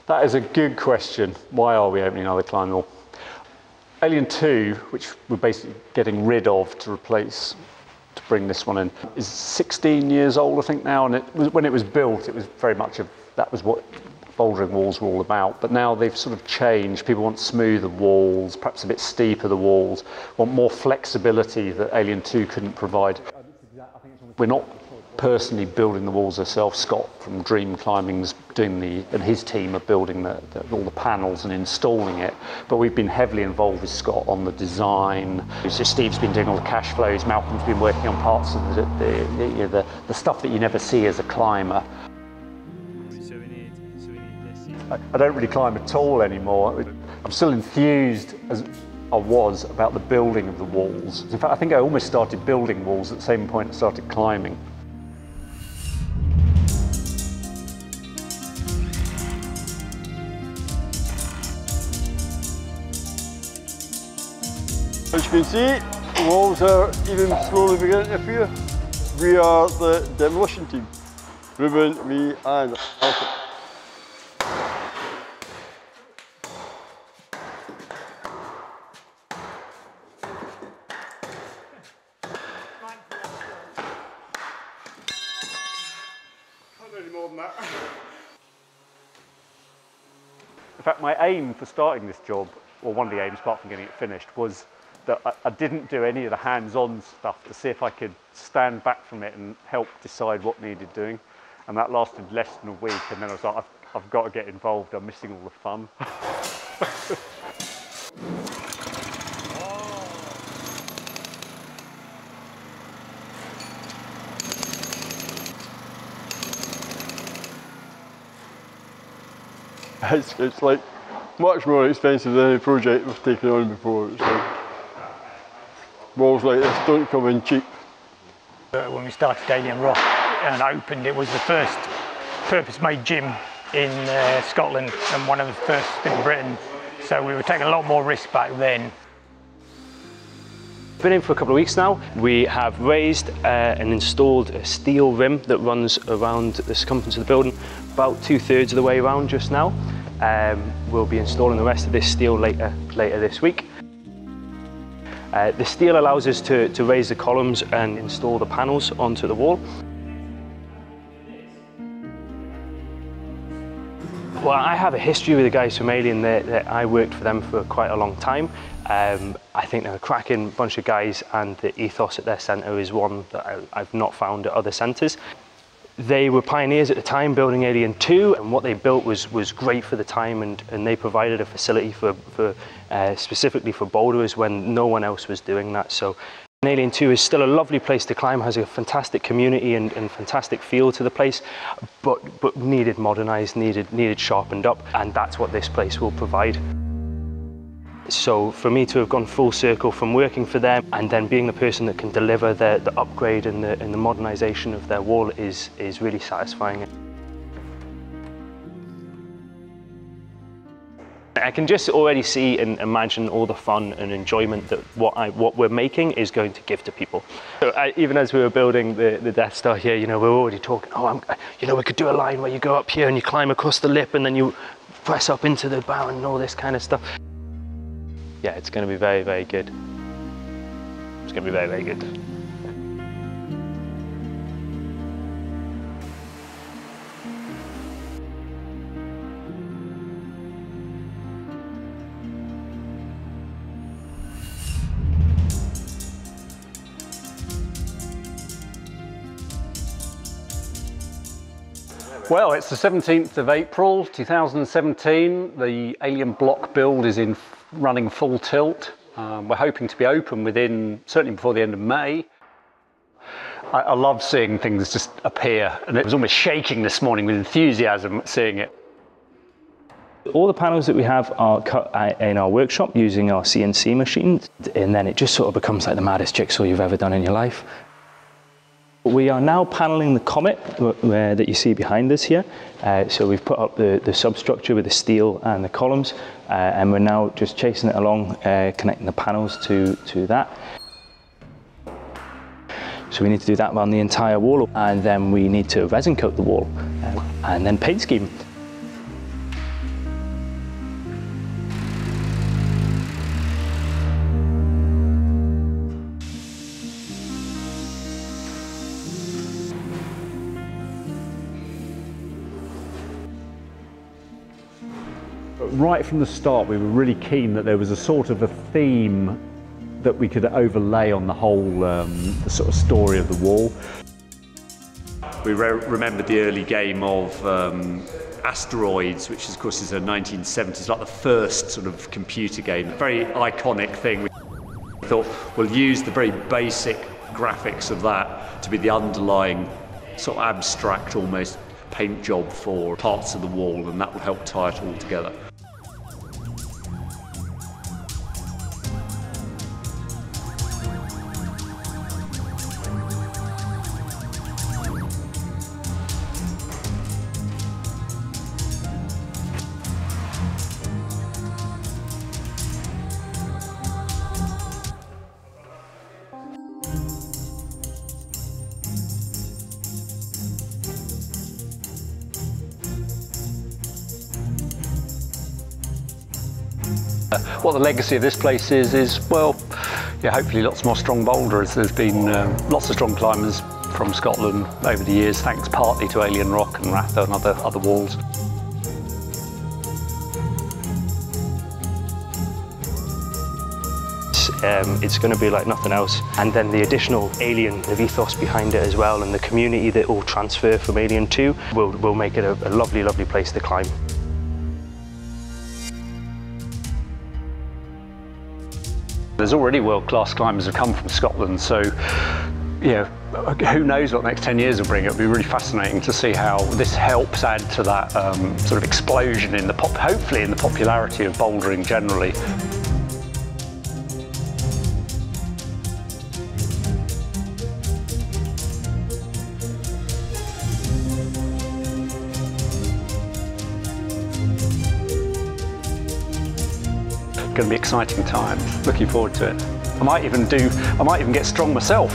That is a good question. Why are we opening another climbing wall? Alien 2, which we're basically getting rid of to replace, to bring this one in, is 16 years old, I think now, and when it was built, it was very much that was what bouldering walls were all about, but now they've sort of changed. People want smoother walls, perhaps a bit steeper the walls, want more flexibility that Alien 2 couldn't provide. We're not personally building the walls ourselves. Scott from Dream Climbing's doing and his team are building all the panels and installing it, but we've been heavily involved with Scott on the design. So Steve's been doing all the cash flows, Malcolm's been working on parts of the stuff that you never see as a climber. I don't really climb at all anymore. I'm still enthused as I was about the building of the walls. In fact, I think I almost started building walls at the same point I started climbing. As you can see, the walls are even slowly beginning to appear. We are the demolition team. Ruben, me and Malcolm. In fact, my aim for starting this job, or one of the aims apart from getting it finished, was that I didn't do any of the hands-on stuff to see if I could stand back from it and help decide what needed doing. And that lasted less than a week, and then I was like, I've got to get involved, I'm missing all the fun. It's like much more expensive than any project we've taken on before. It's like, walls like this don't come in cheap. When we started Alien Rock and opened, it was the first purpose-made gym in Scotland and one of the first in Britain. So we were taking a lot more risk back then. Been in for a couple of weeks now. We have raised and installed a steel rim that runs around the circumference of the building, about 2/3 of the way around just now. We'll be installing the rest of this steel later this week. The steel allows us to raise the columns and install the panels onto the wall. Well, I have a history with the guys from Alien. That I worked for them for quite a long time. I think they're a cracking bunch of guys, and the ethos at their centre is one that I've not found at other centres. They were pioneers at the time building Alien 2, and what they built was great for the time, and they provided a facility for specifically for boulderers when no one else was doing that. So Alien 2 is still a lovely place to climb, has a fantastic community and fantastic feel to the place, but needed modernised, needed sharpened up, and that's what this place will provide. So for me to have gone full circle from working for them and then being the person that can deliver the upgrade and the modernisation of their wall is really satisfying. I can just already see and imagine all the fun and enjoyment that what we're making is going to give to people. So even as we were building the Death Star here, you know, we're already talking, you know, we could do a line where you go up here and you climb across the lip and then you press up into the bow and all this kind of stuff. Yeah, it's going to be very, very good. It's going to be very, very good. Well, it's the 17th of April 2017. The Alien block build is running full tilt. We're hoping to be open certainly before the end of May. I love seeing things just appear, and it was almost shaking this morning with enthusiasm seeing it. All the panels that we have are cut in our workshop using our CNC machine, and then it just sort of becomes like the maddest jigsaw you've ever done in your life. We are now paneling the Comet that you see behind us here. So we've put up the substructure with the steel and the columns, and we're now just chasing it along, connecting the panels to that. So we need to do that around the entire wall, and then we need to resin coat the wall, and then paint scheme. Right from the start, we were really keen that there was a sort of a theme that we could overlay on the whole the sort of story of the wall. We remembered the early game of Asteroids, which of course is a 1970s, like the first sort of computer game, a very iconic thing. We thought we'll use the very basic graphics of that to be the underlying sort of abstract almost paint job for parts of the wall, and that will help tie it all together. What the legacy of this place is, well, yeah, hopefully lots more strong boulders. There's been lots of strong climbers from Scotland over the years, thanks partly to Alien Rock and Ratha and other walls. It's going to be like nothing else, and then the additional Alien ethos behind it as well, and the community that will transfer from Alien 2 will make it a lovely, lovely place to climb. There's already world-class climbers who come from Scotland, so yeah, who knows what the next 10 years will bring. It'll be really fascinating to see how this helps add to that sort of explosion in the hopefully in the popularity of bouldering generally. Going to be exciting times. Looking forward to it. I might even get strong myself.